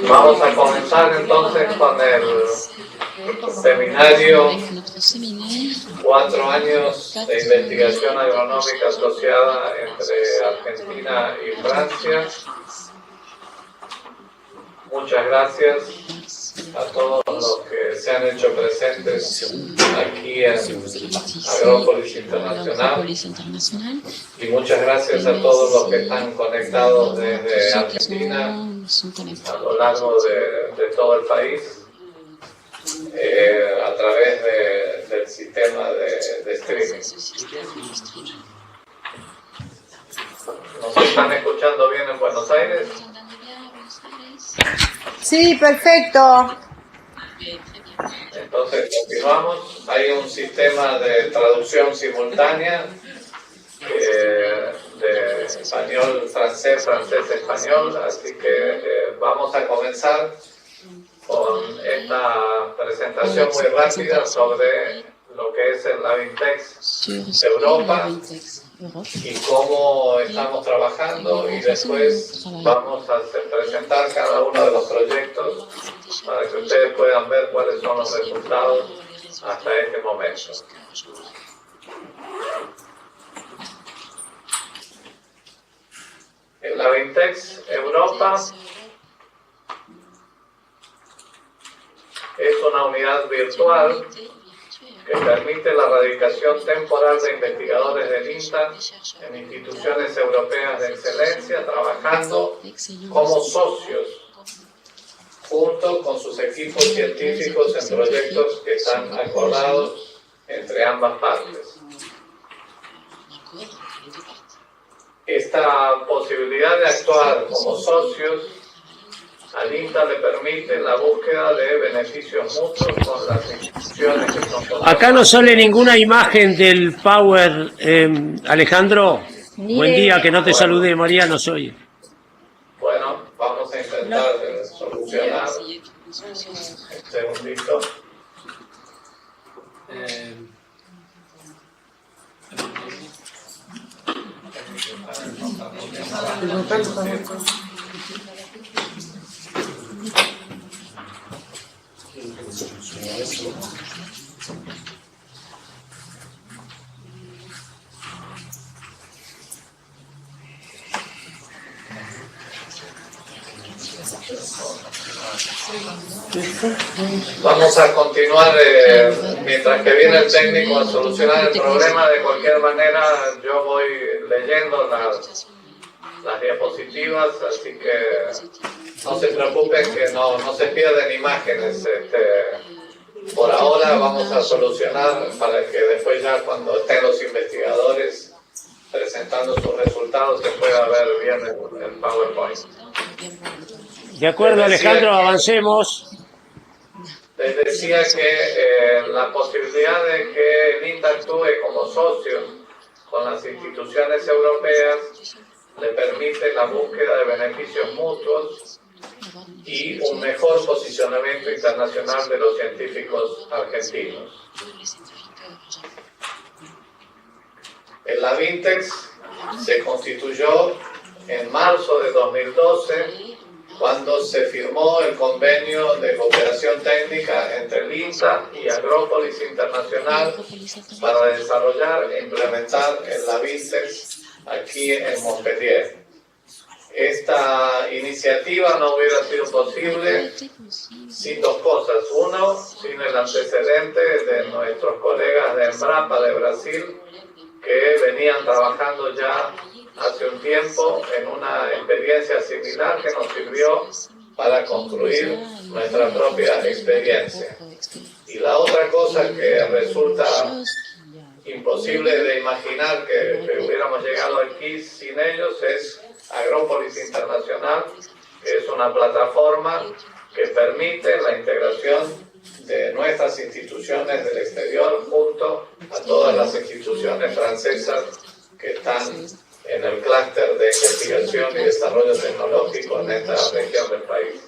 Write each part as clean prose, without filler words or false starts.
Vamos a comenzar entonces con el seminario 4 años de investigación agronómica asociada entre Argentina y Francia. Muchas gracias a todos los que se han hecho presentes aquí en Agrópolis Internacional y muchas gracias a todos los que están conectados desde Argentina a lo largo de todo el país a través del sistema de streaming. ¿Nos están escuchando bien en Buenos Aires? Sí, perfecto. Entonces continuamos. Hay un sistema de traducción simultánea de español, francés, francés, español, así que vamos a comenzar con esta presentación muy rápida sobre lo que es el Lavintex Europa y cómo estamos trabajando, y después vamos a presentar cada uno de los proyectos para que ustedes puedan ver cuáles son los resultados hasta este momento. El Lavintex Europa es una unidad virtual que permite la radicación temporal de investigadores del INTA en instituciones europeas de excelencia, trabajando como socios, junto con sus equipos científicos en proyectos que están acordados entre ambas partes. Esta posibilidad de actuar como socios al INTA le permite la búsqueda de beneficios mutuos con las instituciones que son... Acá no sale ninguna imagen del Power, Alejandro. Buen día, que no te saludé, María, no soy. Bueno, vamos a intentar solucionar. Un segundito. Vamos a continuar mientras que viene el técnico a solucionar el problema. De cualquier manera, yo voy leyendo las diapositivas, así que no se preocupen que no se pierden imágenes. Por ahora vamos a solucionar para que después ya cuando estén los investigadores presentando sus resultados se pueda ver bien el PowerPoint. De acuerdo, Alejandro, avancemos. Les decía que la posibilidad de que el INTA actúe como socio con las instituciones europeas le permite la búsqueda de beneficios mutuos y un mejor posicionamiento internacional de los científicos argentinos. El Lavintex se constituyó en marzo de 2012 cuando se firmó el convenio de cooperación técnica entre el INTA y Agrópolis Internacional para desarrollar e implementar el Lavintex aquí en Montpellier. Esta iniciativa no hubiera sido posible sin dos cosas. Uno, sin el antecedente de nuestros colegas de Embrapa de Brasil, que venían trabajando ya hace un tiempo en una experiencia similar que nos sirvió para construir nuestra propia experiencia. Y la otra cosa que resulta imposible de imaginar que hubiéramos llegado aquí sin ellos es Agrópolis Internacional, que es una plataforma que permite la integración de nuestras instituciones del exterior junto a todas las instituciones francesas que están en el clúster de investigación y desarrollo tecnológico en esta región del país.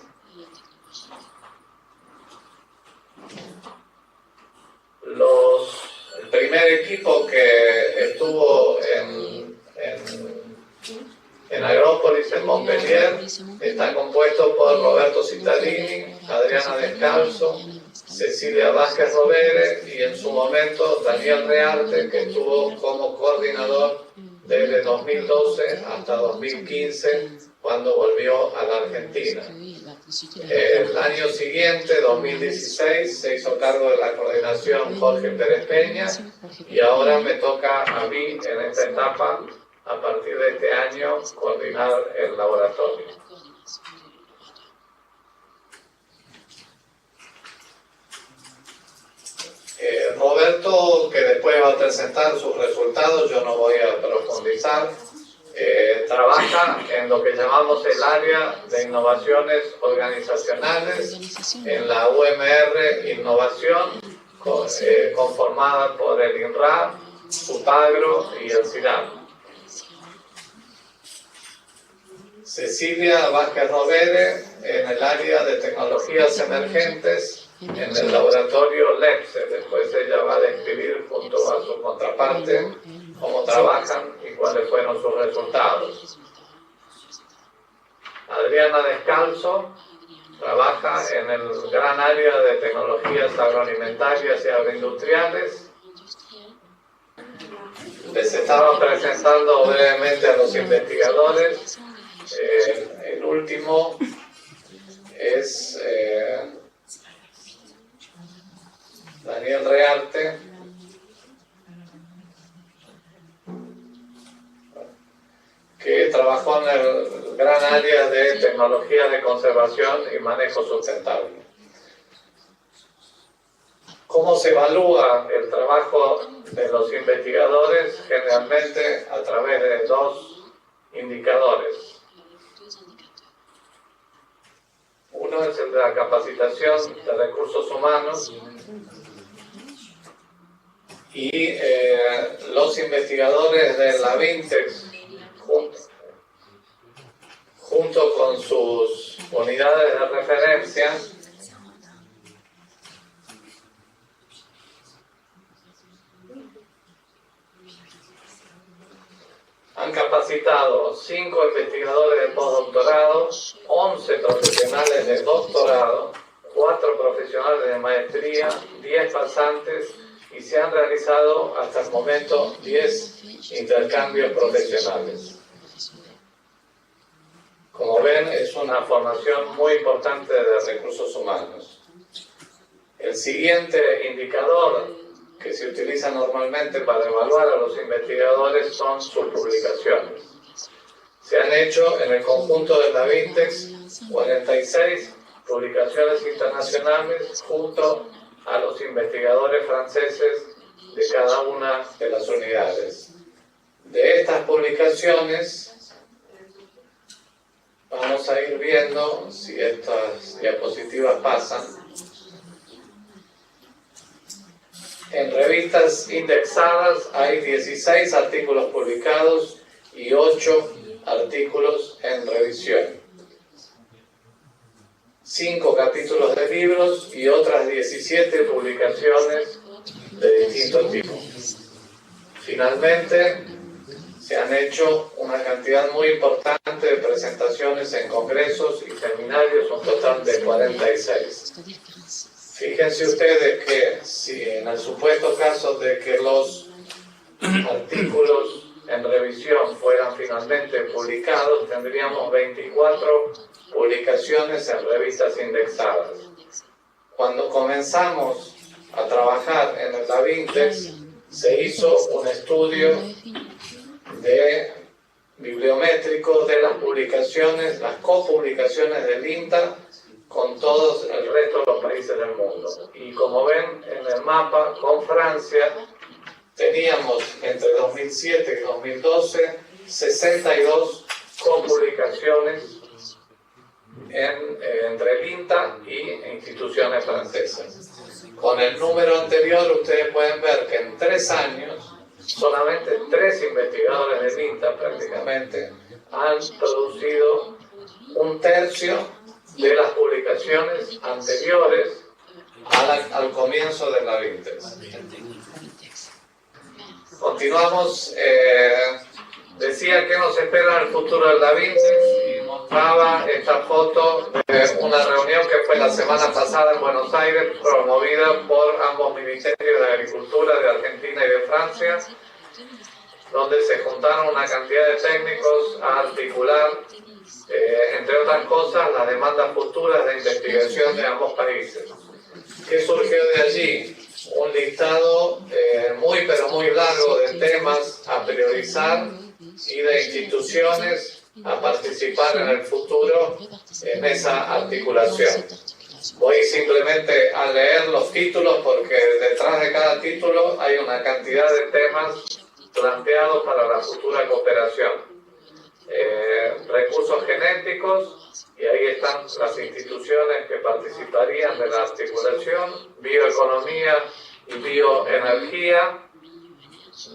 El primer equipo que estuvo en Agrópolis en Montpellier. Está compuesto por Roberto Cittadini, Adriana Descalzo, Cecilia Vázquez Rovere y en su momento Daniel Rearte, que estuvo como coordinador desde 2012 hasta 2015, cuando volvió a la Argentina. El año siguiente, 2016, se hizo cargo de la coordinación Jorge Pérez Peña y ahora me toca a mí en esta etapa, a partir de este año, coordinar el laboratorio. Roberto, que después va a presentar sus resultados, yo no voy a profundizar, trabaja en lo que llamamos el área de innovaciones organizacionales en la UMR Innovación, conformada por el INRAP, SUTAGRO y el CIRAM. Cecilia Vázquez Rovere en el área de tecnologías emergentes en el laboratorio LEPSE. Después ella va a describir junto a su contraparte cómo trabajan y cuáles fueron sus resultados. Adriana Descalzo trabaja en el gran área de tecnologías agroalimentarias y agroindustriales. Les estaba presentando brevemente a los investigadores. El último es Daniel Rearte, que trabajó en el gran área de tecnología de conservación y manejo sustentable. ¿Cómo se evalúa el trabajo de los investigadores? Generalmente a través de dos indicadores. Uno es el de la capacitación de recursos humanos y los investigadores de la Vintex, junto con sus unidades de referencia, han capacitado 5 investigadores de postdoctorado, 11 profesionales de doctorado, 4 profesionales de maestría, 10 pasantes y se han realizado hasta el momento 10 intercambios profesionales. Como ven, es una formación muy importante de recursos humanos. El siguiente indicador que se utiliza normalmente para evaluar a los investigadores son sus publicaciones. Se han hecho en el conjunto de la Vintex 46 publicaciones internacionales junto a los investigadores franceses de cada una de las unidades. De estas publicaciones vamos a ir viendo si estas diapositivas pasan. En revistas indexadas hay 16 artículos publicados y 8 artículos en revisión. 5 capítulos de libros y otras 17 publicaciones de distintos tipos. Finalmente, se han hecho una cantidad muy importante de presentaciones en congresos y seminarios, un total de 46. Fíjense ustedes que si en el supuesto caso de que los artículos en revisión fueran finalmente publicados, tendríamos 24 publicaciones en revistas indexadas. Cuando comenzamos a trabajar en el Vintex, se hizo un estudio bibliométrico de las publicaciones, las copublicaciones del INTA con todos el resto de los países del mundo. Y como ven en el mapa, con Francia teníamos entre 2007 y 2012 62 copublicaciones entre el INTA y instituciones francesas. Con el número anterior ustedes pueden ver que en 3 años solamente 3 investigadores del INTA prácticamente han producido 1/3 de las publicaciones anteriores al comienzo de la Vintex. Continuamos. Decía que nos espera el futuro de la Vintex y mostraba esta foto de una reunión que fue la semana pasada en Buenos Aires, promovida por ambos ministerios de Agricultura de Argentina y de Francia, donde se juntaron una cantidad de técnicos a articular, entre otras cosas, las demandas futuras de investigación de ambos países. ¿Qué surgió de allí? Un listado muy pero muy largo de temas a priorizar y de instituciones a participar en el futuro en esa articulación. Voy simplemente a leer los títulos porque detrás de cada título hay una cantidad de temas planteados para la futura cooperación. Recursos genéticos, y ahí están las instituciones que participarían de la articulación, bioeconomía y bioenergía,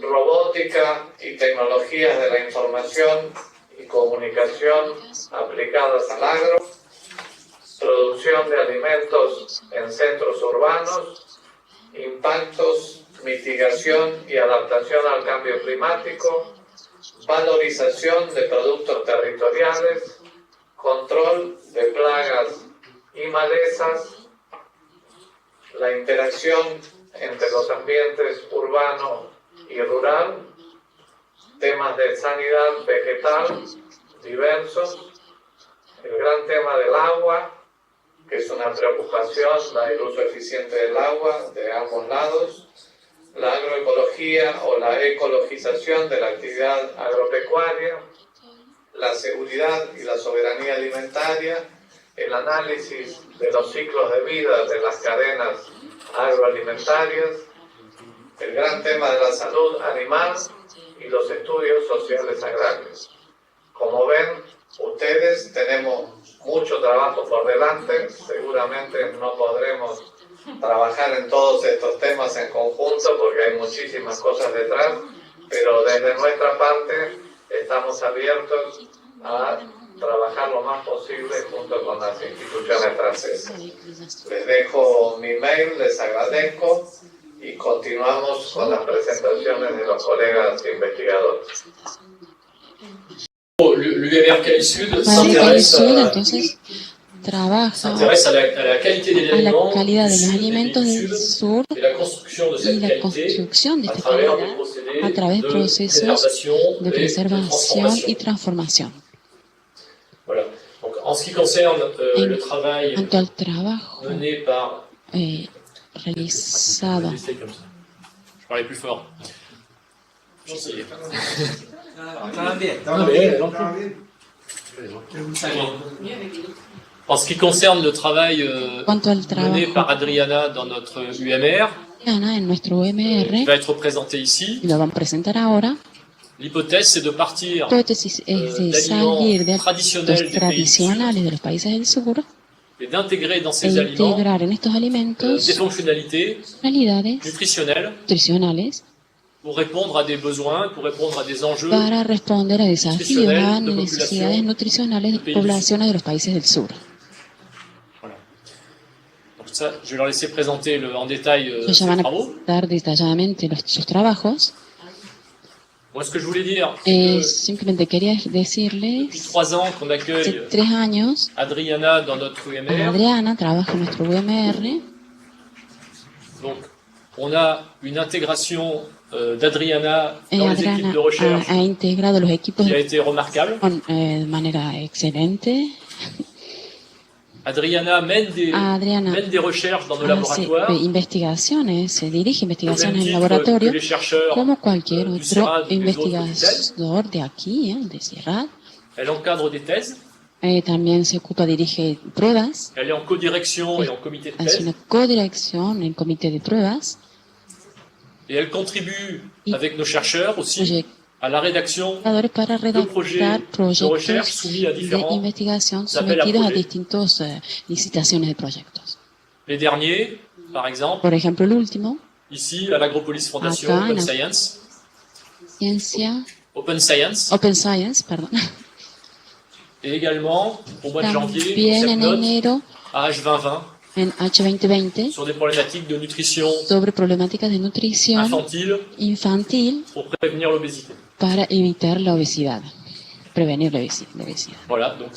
robótica y tecnologías de la información y comunicación aplicadas al agro, producción de alimentos en centros urbanos, impactos, mitigación y adaptación al cambio climático, valorización de productos territoriales, control de plagas y malezas, la interacción entre los ambientes urbano y rural, temas de sanidad vegetal diversos, el gran tema del agua, que es una preocupación, el uso eficiente del agua de ambos lados, la agroecología o la ecologización de la actividad agropecuaria, la seguridad y la soberanía alimentaria, el análisis de los ciclos de vida de las cadenas agroalimentarias, el gran tema de la salud animal y los estudios sociales agrarios. Como ven, ustedes tenemos mucho trabajo por delante, seguramente no podremos trabajar en todos estos temas en conjunto porque hay muchísimas cosas detrás, pero desde nuestra parte estamos abiertos a trabajar lo más posible junto con las instituciones francesas. Les dejo mi mail, les agradezco y continuamos con las presentaciones de los colegas investigadores. L'UMR Cali Sud entonces trabaja s'intéresse à la qualité des a la aliments, calidad de los du alimentos Sud del sur et la construction de y cette la qualité construcción de à esta travers des calidad procédés a través de de procesos préservation de et de preservación y transformation. transformación. Voilà. Donc, en ce qui concerne En le travail cuanto al trabajo mené par... realizado, Je parlais plus fort. J'essayais. En ce qui concerne le travail cuanto al mené trabajo par Adriana dans notre UMR, Ana en nuestro qui UMR, va être présenté ici, y lo vamos a presentar ahora, l'hypothèse c'est de partir la hipótesis es de d'aliments salir de traditionnels alimentos des pays du Sud tradicionales de los países del sur et d'intégrer dans e ces aliments integrar en estos alimentos des fonctionnalités realidades nutritionnelles nutricionales pour répondre à des besoins, pour répondre à des enjeux para responder a desafíos, a de necesidades nutricionales de de pays du poblaciones de los países del sur. Voilà. Donc ça, je vais leur laisser présenter en détail Ellos ces ya van a travaux. presentar detalladamente sus trabajos. Moi, ce que je voulais dire, c'est que Simplemente quería depuis decirles, 3 ans qu'on hace accueille 3 años, Adriana dans notre UMR, Adriana trabaja en nuestro UMR. donc on a une intégration d'Adriana dans les Adriana équipes de recherche ha integrado los equipos qui a été remarquable. de manera excelente. Adriana mène des recherches dans nos Hace laboratoires, investigaciones, se dirige au même investigaciones en titre laboratorio, que les chercheurs como cualquier du otro CERAD et des autres investigador de aquí, de CIRAD. Elle encadre des thèses, También se ocupa, dirige pruebas, elle est en codirection et en comité de hace thèse, una codirección en comité de pruebas, et elle contribue avec nos chercheurs aussi proyectadores à la rédaction para de redactar projets de recherche proyectos soumis à de différents investigación appels à sometidos a projets. distintas licitaciones de proyectos. Les derniers, par exemple, Por ejemplo, el último, ici à l'Agropolis Fondation Acá, Open en Science, ciencia, Open Science, Open Science, perdón. et également au mois de janvier, También cette en note enero, à H2020 en H2020, sur des problématiques de nutrition sobre problemáticas de nutrición infantile infantil pour prévenir l'obésité. para evitar la obesidad. prevenir la obesidad. Voilà, donc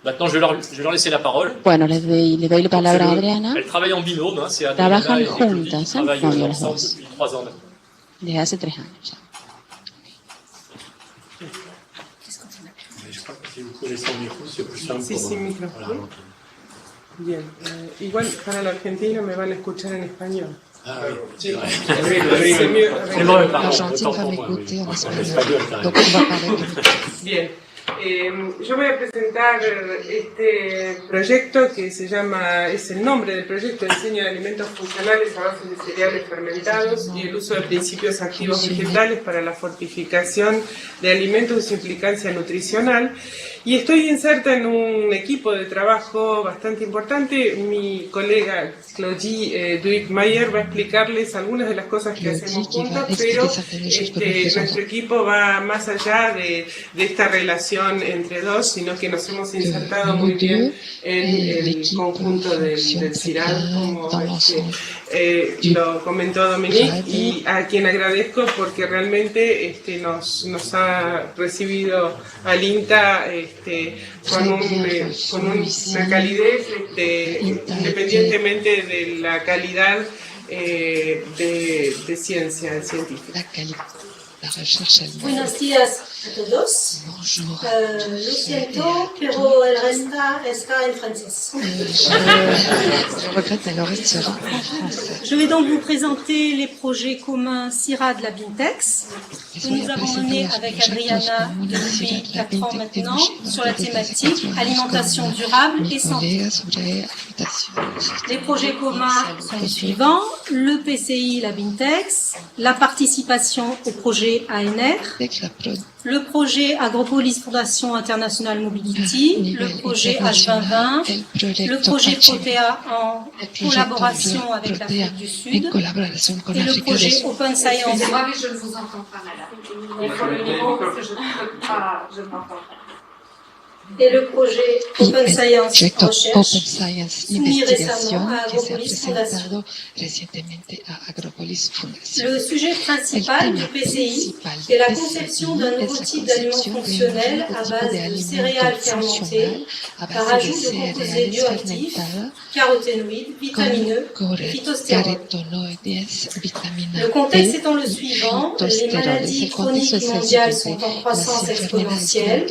maintenant je vais leur laisser la parole. Bueno, le doy la palabra a Adriana. Elles travaillent en binôme, hein, c'est Adriana Trabajan et Claudie juntas, qui travaillent no, yo las ensemble dos. depuis 3 ans maintenant. Desde hace 3 años ya. Je crois que si vous connaissez le micro, c'est plus simple. Sí, pour- sí, micro. Voilà. Bien, igual para la Argentina me van a escuchar en español. Ah oui, c'est vrai. C'est mieux avec- C'est bon, pardon, L'Argentine autant va pour moi, oui. m'écouter en En espagnol. espagnol, quand Donc même. on va parler. Bien, yo voy a presentar este proyecto que se llama, es el nombre del proyecto, Diseño de Alimentos Funcionales a base de cereales fermentados y el uso de principios activos vegetales para la fortificación de alimentos y su implicancia nutricional. Y estoy inserta en un equipo de trabajo bastante importante. Mi colega Claudie Duick-Mayer va a explicarles algunas de las cosas que hacemos juntos, pero nuestro equipo va más allá de esta relación entre dos, sino que nos hemos insertado muy bien en el conjunto del CIRAD, como lo comentó Dominique, y a quien agradezco porque realmente nos ha recibido al INTA con una calidez independientemente de la calidad de ciencia científica. La recherche elle-même. Buenos días a todos. Bonjour. Lo siento, pero el resto está en francés. Je regrette, mais le reste sera en français. Je vais donc vous présenter les projets communs CIRAD-Labintex que nous avons menés avec Adriana depuis 4 ans maintenant sur la thématique alimentation durable et santé. Les projets communs sont les suivants: le PCI Labintex, la participation au projet ANR, le projet Agropolis Fondation International Mobility, le projet H2020, le projet Protea en collaboration avec l'Afrique du Sud et le projet Open Science. Excusez-moi, mais je ne vous entends pas, madame. Il faut le micro parce que je ne m'entends pas. Et le projet Open Science Proyecto Recherche, Open Science soumis Investigación récemment à que se ha Agropolis Fondation. presentado recientemente a Agropolis Fundación. Le sujet principal du PCI est la conception d'un nouveau type d'aliment fonctionnel à base de céréales fermentées par ajout de composés bioactifs, caroténoïdes, vitamineux, phytostérols. Le contexte étant le suivant, les maladies chroniques mondiales sont en croissance exponentielle.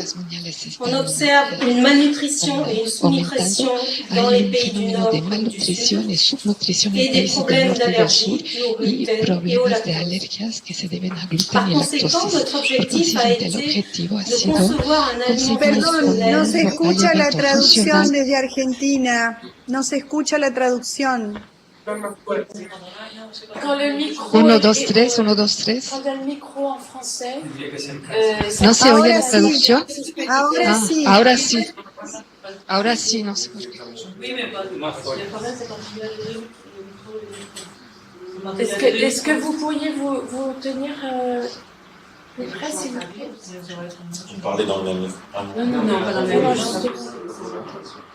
On observe une malnutrition et une sous-nutrition dans les pays du Nord et du Sud et des problèmes d'allergie au gluten et au lactose. Par conséquent, notre objectif a été de concevoir un aliment Perdón, no se fonctionnel escucha la traducción desde Argentina. No se escucha la traducción. Quand le micro 1, 2, est- 3, 1, 2, 3. Quand il y a le micro en français, ¿No se oye la sí. traducción? Ahora Ah, sí. ahora sí. Ahora sí, no sé por qué. est-ce que vous pourriez vous tenir près, s'il vous plaît? Vous parlez dans le même. Ah, Non, pas dans le même.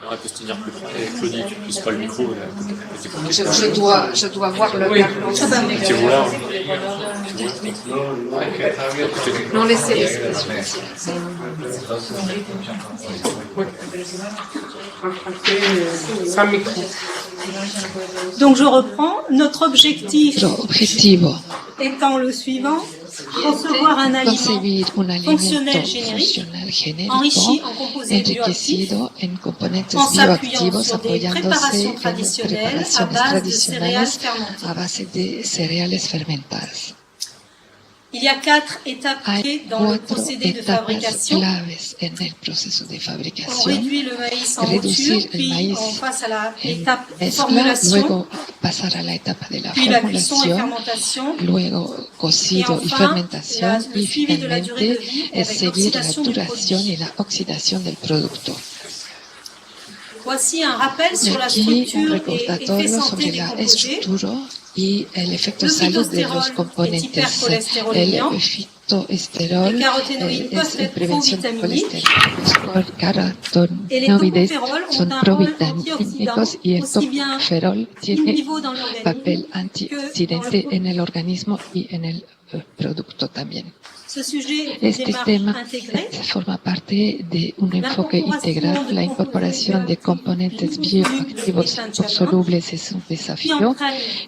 On peut se tenir plus près. Et Claudie, tu ne pousses pas le micro. Je dois voir le tableau. Tu vois là. Non, laissez. Sans micro. Donc je reprends. Notre objectif Nuestro objetivo, étant le suivant: concevoir un aliment concebir un alimento fonctionnel générique funcional genérico enrichi en composés bioactifs enriquecido en componentes en s'appuyant bioactivos sur des apoyándose préparations en traditionnelles à preparaciones base de céréales tradicionales fermentées. a base de cereales fermentadas. Il y a 4 étapes clés Hay dans le 4 procédé de etapas fabrication. claves en el proceso de On fabricación. réduit le maïs en Reducir mouture, el puis maíz on passe à en l'étape mezcla, formulation, luego pasar a la etapa de la puis la cuisson et formulación, fermentation, luego et cocido y enfin fermentación le y suivi de la durée de finalmente vie es avec seguir la l'oxydation du duración produit. y la oxidación del producto. Voici un rappel Y sur la aquí un structure et effet recordatorio santé sobre des la composés. estructura y el efecto Le salud de phytostérol los est componentes. hypercholestérolémiant. El fitoesterol Les caroténoïdes peuvent es en être prevención de provitaminiques. colesterol. Los Et les carotenoides tocophérols ont son un rôle provitamínicos antioxydant, y el aussi bien tocoferol in tiene vivo dans l'organisme papel que dans antioxidante le en el organismo y en el producto también. Ce sujet est une Este démarche tema intégrée. forma parte de un enfoque integral. La incorporación de componentes bioactivos solubles es un desafío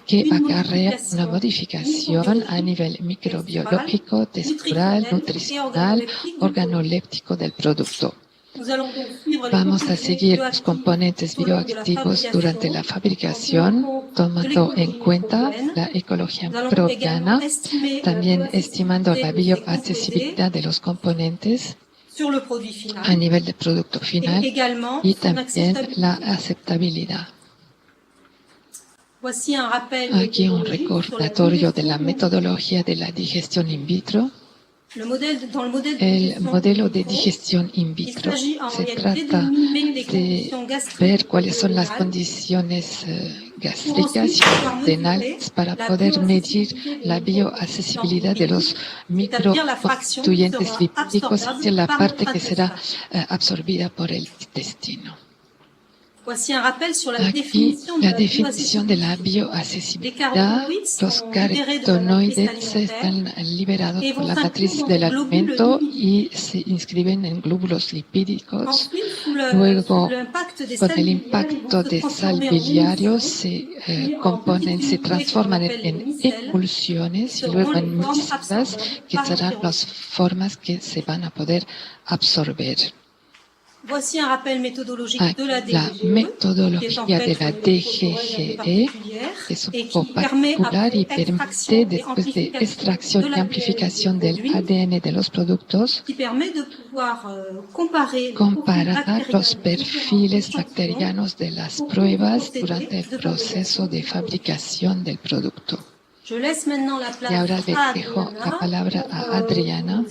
que acarrea una modificación a nivel microbiológico, textural, nutricional, organoléptico del producto. Vamos a seguir los componentes bioactivos durante la fabricación, tomando en cuenta la ecología microbiana, también estimando la bioaccesibilidad de los componentes a nivel de producto final y también la aceptabilidad. Aquí un recordatorio de la metodología de la digestión in vitro. El modelo de digestión in vitro se trata de ver cuáles son las condiciones gástricas y renales para poder medir la bioaccesibilidad de los microconstituyentes lipídicos, es decir, la parte que será absorbida por el intestino. Aquí la definición de la bioaccesibilidad. Los carotenoides están liberados por la matriz del alimento y se inscriben en glóbulos lipídicos. Luego, con el impacto de sal biliario, se componen, se transforman en emulsiones y luego en mixtas, que serán las formas que se van a poder absorber. Aquí la metodología de la DGGE es un poco particular y permite, después de extracción y amplificación del ADN de los productos, comparar los perfiles bacterianos de las pruebas durante el proceso de fabricación del producto. Y ahora le dejo la palabra a Adriana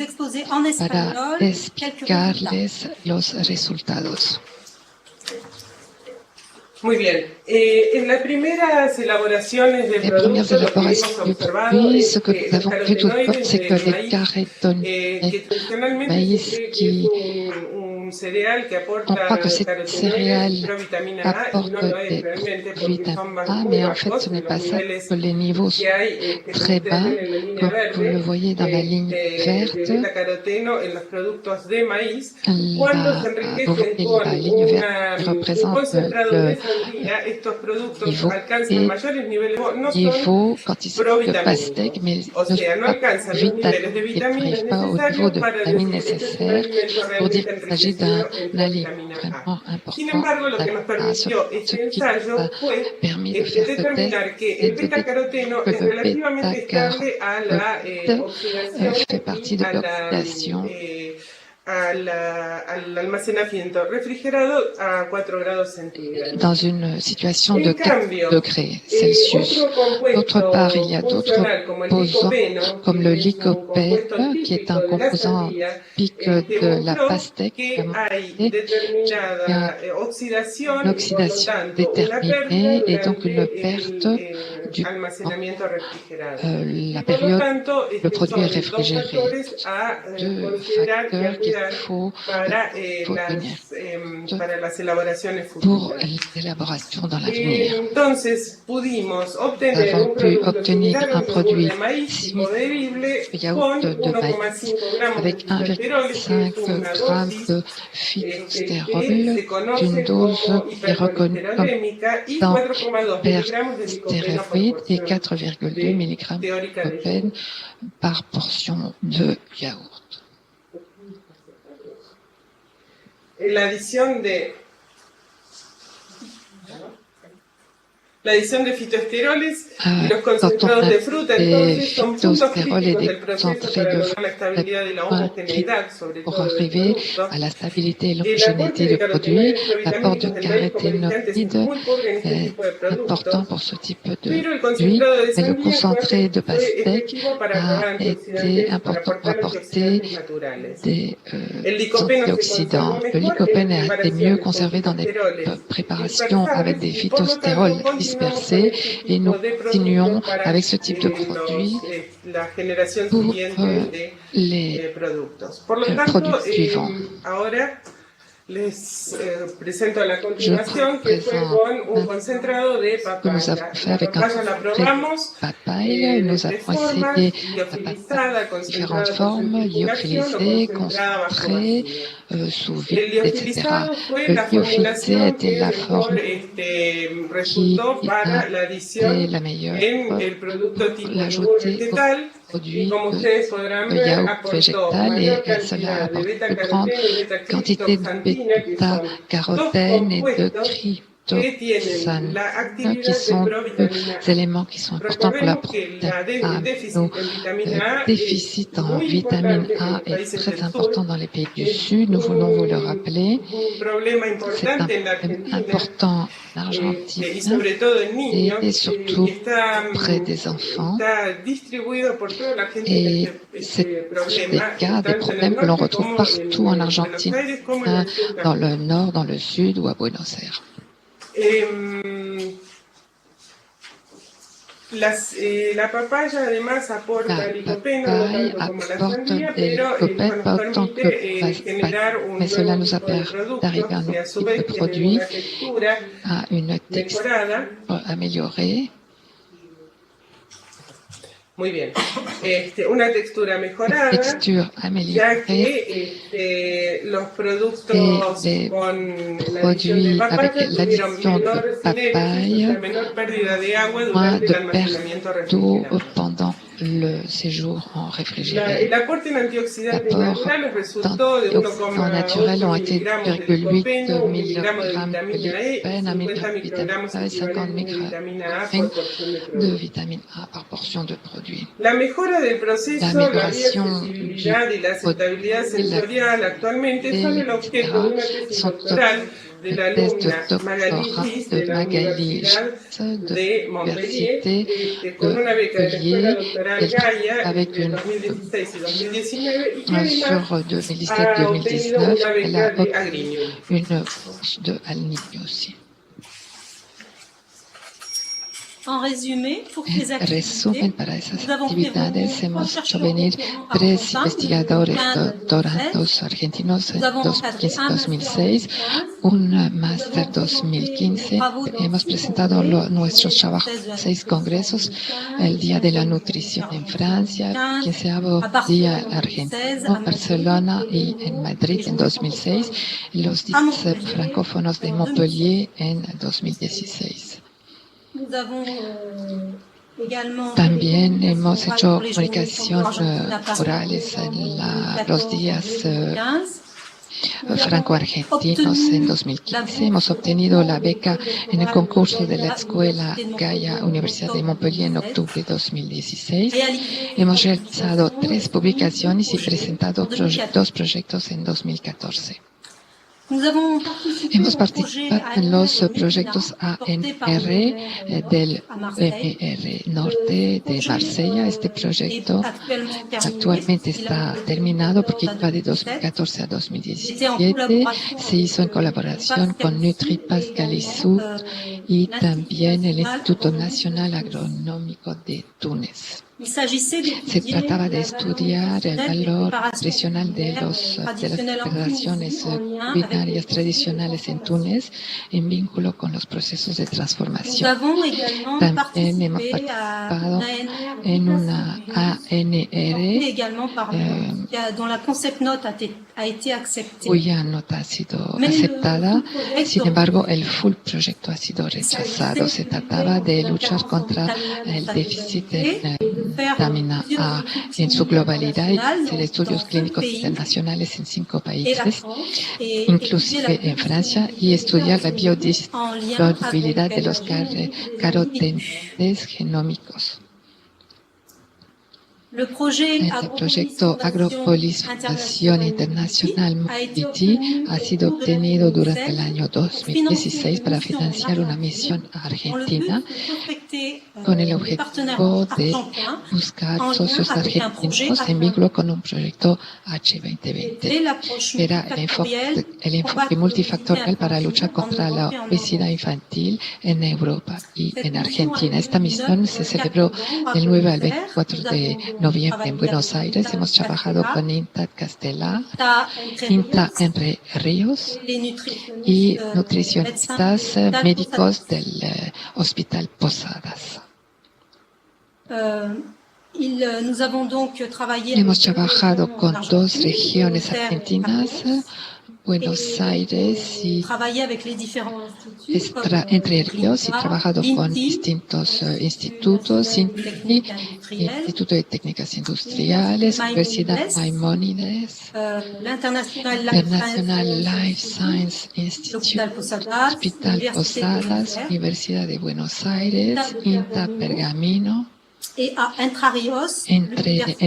para explicarles los resultados. Muy bien. En las primeras elaboraciones del producto, lo que hemos observado es que los carotenoides que tradicionalmente es un cereal que aporta carotenoides, provitamina A, y no lo es realmente porque son muy bajos en los niveles que hay que se ven en la línea verde, de beta-caroteno en los productos de maíz. Cuando se enriquecen con un concentrado de sandía, estos productos alcanzan mayores niveles, no son provitamínicos, o sea, no alcanzan los niveles de vitaminas necesarios para desempeñar el alimento realmente enriquecido en la vitamina A. Sin embargo, lo que nos permitió este ensayo fue determinar que el beta-caroteno es relativamente estable a la oxidación, al almacenamiento refrigerado a 4 grados centígrados. Dans une situation de 4 degrés Celsius. D'autre part, il y a d'autres composants comme le lycopène, qui est un composant typique de la pastèque, qui a une oxydation déterminée et donc une perte du la période le produit est réfrigéré. Deux facteurs qu'il faut tenir pour l'élaboration dans l'avenir. Nous avons pu obtenir un produit yaourt de maïs avec 1,5 g de phytostérol d'une dose qui est reconnue comme dans stéroïde et 4,2 mg de lycopène par portion de yaourt. La adición de fitoesteroles y los concentrados de fruta, entonces, son puntos críticos del proceso para lograr la estabilidad y la homogeneidad, sobre todo del producto. À la stabilité et l'homogénéité du produit, l'apport de caroténoïdes est important pour ce type de produit, mais le concentré de pastèque a été important pour apporter des antioxydants. Le lycopène a été mieux conservé dans des préparations avec des phytostérols dispersés et nous continuons avec ce type de produit pour les produits suivants. les presento a la continuación, que fue con un concentrado de papaya. La papaya la probamos de tres formas, liofilizada, concentrada por lyophilisé, concentré, sous el vide, etc. liofilizado fue Le la lyophilisé formulación était que la mejor forme resultó para la adición la meilleure en el producto tipo yogur l'ajouter vegetal. produit Como ustedes podrán ver, yaourt aportó végétal mayor et cela cantidad de apporte plus grande beta-carotène y quantité de beta-cryptoxantina, que son dos bêta-carotène et de compuestos que tienen la cryptoxanthine qui actividad de sont provitamina deux éléments qui sont importants pour la Recordemos que protéine A. el déficit Nos en vitamina A déficit en muy vitamine importante en A los est países très del important sur. dans les pays du Sud, nous voulons vous le rappeler. Un problema C'est un importante en la problème Argentina important en y Argentine sobre todo en niños, et surtout está, près des enfants. está distribuido por toda la Argentina Et c'est des cas, des problèmes que l'on retrouve partout en Argentine, dans le nord, dans le sud ou à Buenos Aires. La papaya además aporta licopeno, no tanto como la apporte sandía, des pero lycopènes, pas autant que permite generar un mais cela nuevo nous a tipo de permis d'arriver à un productos que a autre su type de vez tienen produit, una textura à une texture mejorada. améliorée. Muy bien. Una textura mejorada, Texture ya améliorée. que los productos Et con la adición de produits avec papaya tuvieron l'addition menor de sinergia, o papaye, sea, menor pérdida de agua moins durante el de almacenamiento perte d'eau refrigerado. pendant le séjour en réfrigéré. El aporte en antioxidantes L'apport naturales resultó de d'antioxydants naturels ont 1,8 été miligramos de 0,8 licopeno, 1 miligramo de mg de vitamina E y lycopène, 1 50 mg de microgramos vitamine A et 50 equivalentes de vitamina A mg por porción de de producto. vitamine A par portion de produit. La mejora del proceso, la L'amélioration bioaccesibilidad y la aceptabilidad sensorial actualmente son el objeto de una tesis sont doctoral de la thèse de alumna Magali doctorat Gis de de la Magali Universidad Gis de de Montpellier, l'Université con una beca de la Escuela de Doctoral Montpellier, Gaia avec entre une 2016 y 2019 y que además sur 2017-2019, ha obtenido una elle a beca de obtenu Agrium. une bourse de Alnigno aussi. En résumé, pour ces Resumen, activités, para esas nous avons fait actividades venir hemos trois hecho chercheurs venir doctorants tres argentins, investigadores 2015, doctorandos argentinos en Nous avons encadré 2015 un master 2006, 2015. un máster 2015. Hemos presentado nuestros trabajos en 6 congresos, el Día de la Nutrición en Francia, 15º Día Argentino, Barcelona y en Madrid en 2006, y los días francófonos de Montpellier en 2016. Nous avons également También hemos hecho pour les comunicación journaux orales en los días 2015. franco-argentinos en 2015. Hemos obtenido la beca en el concurso de la Escuela Gaia Universidad de Montpellier en octubre de 2016. Hemos realizado 3 publicaciones y presentado 2 proyectos en 2014. Hemos participado en los proyectos ANR del MER Norte de Marsella. Este proyecto actualmente está terminado porque va de 2014 a 2017. Se hizo en colaboración con NutriPass Galisud y también el Instituto Nacional Agronómico de Túnez. Se trataba de estudiar el valor nutricional de las preparaciones culinarias tradicionales en Túnez en vínculo con los procesos de transformación. También hemos participado en una ANR cuya nota ha sido aceptada. Sin embargo, el full proyecto ha sido rechazado. Se trataba de luchar contra el déficit de vitamina A en su globalidad y hacer estudios clínicos internacionales en 5 países, inclusive en Francia, y estudiar la biodisponibilidad de los carotenoides genómicos. El proyecto Agropolimerización Internacional Mobility ha sido obtenido durante el año 2016 para financiar una misión a Argentina con el objetivo de buscar socios argentinos en vínculo con un proyecto H2020. Era el enfoque multifactorial para luchar contra la obesidad infantil en Europa y en Argentina. Esta misión se celebró del 9 al 24 de noviembre en Buenos Aires. Hemos trabajado con INTA Castela, INTA Entre Ríos y nutricionistas médicos del Hospital Posadas. Hemos trabajado con dos regiones argentinas, Buenos Aires y Entre Ríos, y trabajado con distintos institutos, Instituto de Técnicas Industriales, Universidad Maimónides, International Life Science Institute, Hospital Posadas, Universidad de Buenos Aires, INTA Pergamino. En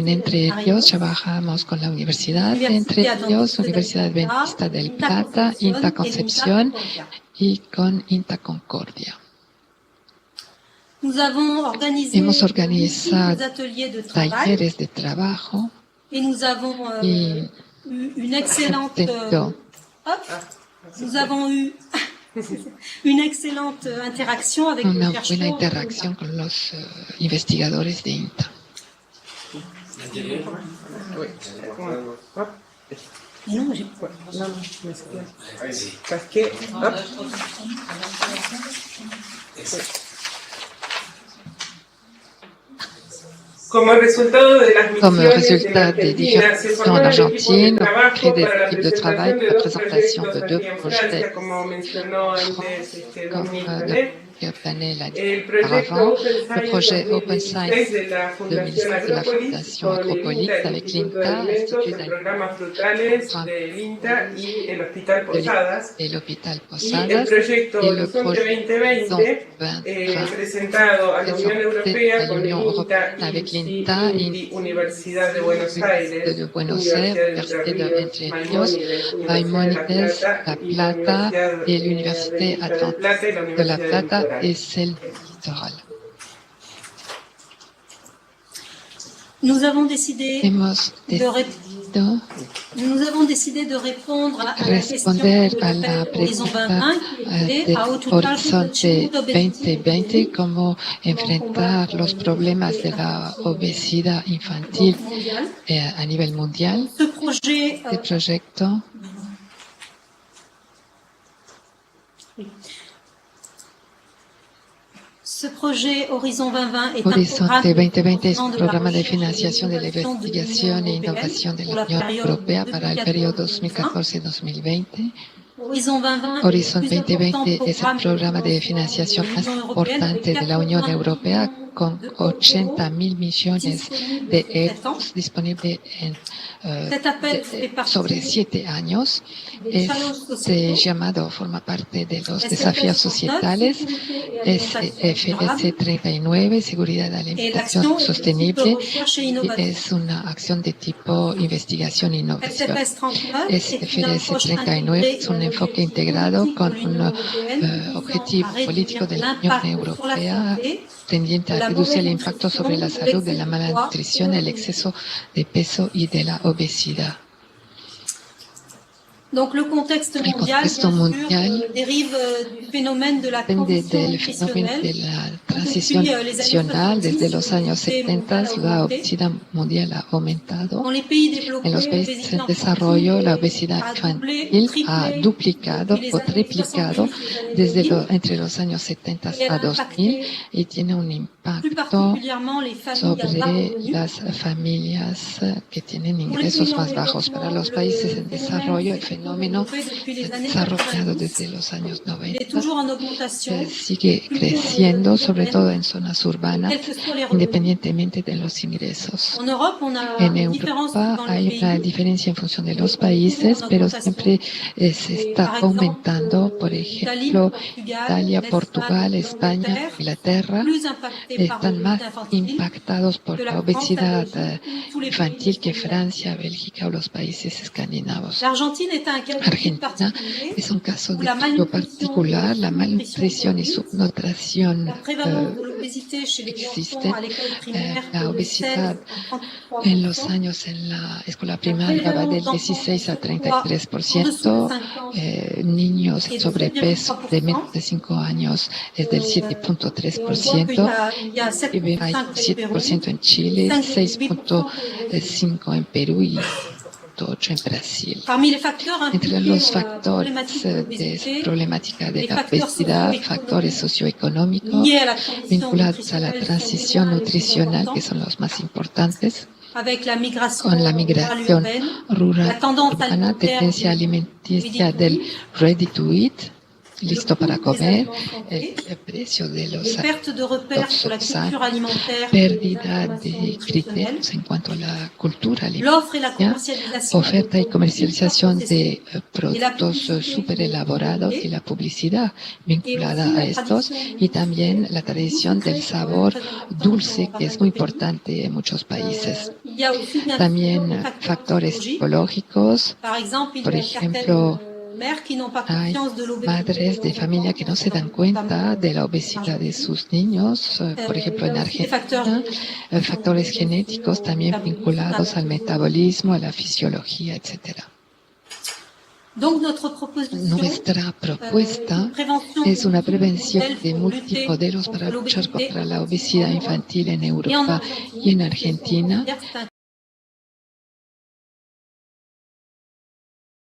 Entre Ríos trabajamos con la Universidad de Entre Ríos, Universidad Adventista del Plata, INTA Concepción y con INTA Concordia. Hemos organizado talleres de trabajo y una buena interacción con los investigadores de INTA. Como resultado de las Comme misiones résultat des Argentina, se différentes en formaron Argentine, equipos de on crée des trabajo équipes de para travail pour la présentation de deux desarrollos projets Francia, como mencionó antes comme Dominique Planet l'a dit El proyecto auparavant. Open Le projet Science Open 2016 Science de la Fundación 2016 de la Agropolis, Fondation con el Agropolis INTA, el avec Instituto de l'INTA, Alimentos, l'Institut el programa Frutales del INTA y el Hospital Posadas. de l'Hôpital Y el Posadas proyecto et le Horizonte projet 2020, presentado a la Unión Europea con el INTA avec y l'INTA la Universidad de Buenos Aires, de Buenos Aires, Université de Entre Ríos, Maimónides, La Plata et l'Université Adventiste de La Plata et celle du littoral. Hemos decidido responder a la pregunta de Horizonte 2020, cómo enfrentar los problemas de la obesidad infantil a nivel mundial. Este proyecto Horizonte 2020 es un programa de financiación de la investigación e innovación de la Unión Europea para el periodo 2014-2020. Horizonte 2020 es el programa de financiación más importante de la Unión Europea, con 80.000 millones de euros disponibles sobre 7 años. Este llamado forma parte de los desafíos societales SFS 39, seguridad de alimentación sostenible, y es una acción de tipo investigación e innovación. SFS 39 es un enfoque integrado con un objetivo político de la Unión Europea tendiente a reducir el impacto sobre la salud de la malnutrición, el exceso de peso y de la obesidad. El contexto mundial depende del fenómeno de la transición nacional. Desde los años 70, la obesidad mundial ha aumentado. En los países en desarrollo, la obesidad infantil ha duplicado o triplicado entre los años 70 a 2000 y tiene un impacto sobre las familias que tienen ingresos más bajos. Para los países en desarrollo, el fenómeno desarrollado desde los años 90 sigue creciendo, sobre todo en zonas urbanas, independientemente de los ingresos. En Europa hay una diferencia en función de los países, pero siempre se está aumentando. Por ejemplo, Italia, Portugal, España, Inglaterra están más impactados por la obesidad infantil que Francia, Bélgica o los países escandinavos. Argentina es un caso de estudio particular. La malnutrición y subnutrición l'obésité chez les existe enfants à l'école primaire la de obesidad 16 en los años en la escuela primaria va del 16 a 33%, niños sobrepeso de menos de 5 años es del 7.3%, hay 7% en Chile, 6.5% en Perú y 8% en Brasil. Entre los factores de problemática de la obesidad, factores socioeconómicos vinculados a la transición nutricional, que son los más importantes, con la migración rural urbana, tendencia alimenticia del ready to eat, listo para comer, el precio de los alimentos sanos, pérdida de criterios en cuanto a la cultura alimentaria, oferta y comercialización de productos súper elaborados y la publicidad vinculada a estos, y también la tradición del sabor dulce, que es muy importante en muchos países. También factores psicológicos, por ejemplo, hay madres de familia que no se dan cuenta de la obesidad de sus niños, por ejemplo en Argentina, factores genéticos también vinculados al metabolismo, a la fisiología, etc. Nuestra propuesta es una prevención de multimodelos para luchar contra la obesidad infantil en Europa y en Argentina,